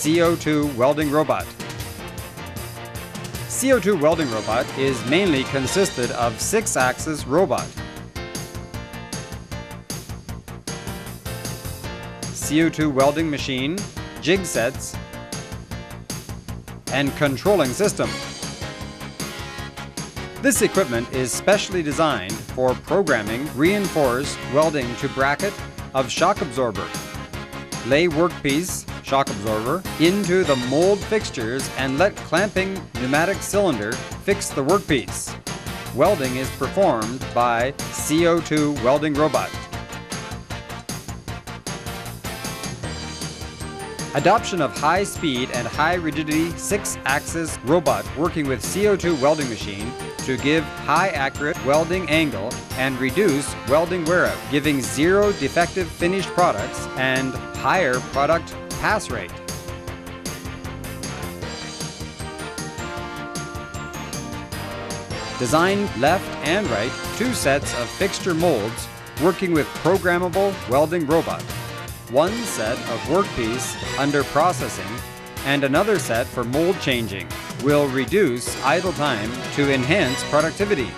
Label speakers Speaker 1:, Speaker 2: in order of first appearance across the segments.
Speaker 1: CO2 welding robot. CO2 welding robot is mainly consisted of 6-axis robot. CO2 welding machine, jig sets, and controlling system. This equipment is specially designed for programming reinforced welding to bracket of shock absorber, lay workpiece shock absorber into the mold fixtures and let clamping pneumatic cylinder fix the workpiece. Welding is performed by CO2 welding robot. Adoption of high-speed and high-rigidity 6-axis robot working with CO2 welding machine to give high accurate welding angle and reduce welding wear out, giving 0 defective finished products and higher product pass rate. Design left and right 2 sets of fixture molds working with programmable welding robot. 1 set of workpiece under processing and another set for mold changing will reduce idle time to enhance productivity.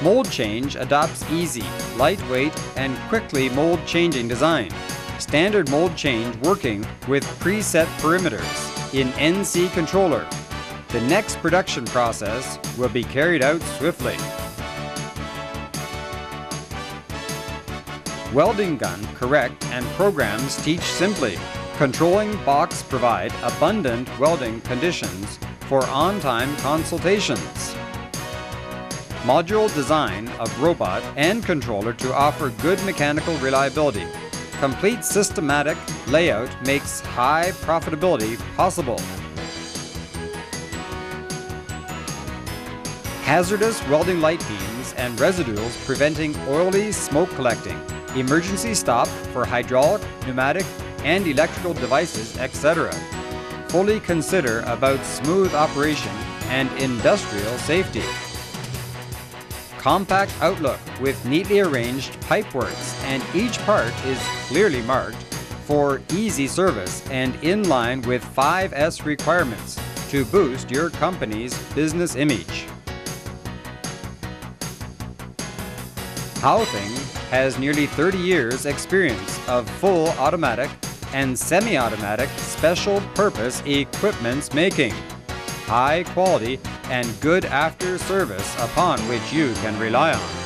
Speaker 1: Mold change adopts easy, lightweight, and quickly mold changing design. Standard mold change working with preset perimeters in NC controller. The next production process will be carried out swiftly. Welding gun correct and programs teach simply. Controlling box provide abundant welding conditions for on-time consultations. Module design of robot and controller to offer good mechanical reliability. Complete systematic layout makes high profitability possible. Hazardous welding light beams and residuals preventing oily smoke collecting. Emergency stop for hydraulic, pneumatic, and electrical devices, etc. Fully consider about smooth operation and industrial safety. Compact outlook with neatly arranged pipeworks, and each part is clearly marked for easy service and in line with 5S requirements to boost your company's business image. Houthing has nearly 30 years experience of full automatic and semi-automatic special purpose equipments making. High quality and good after service upon which you can rely on.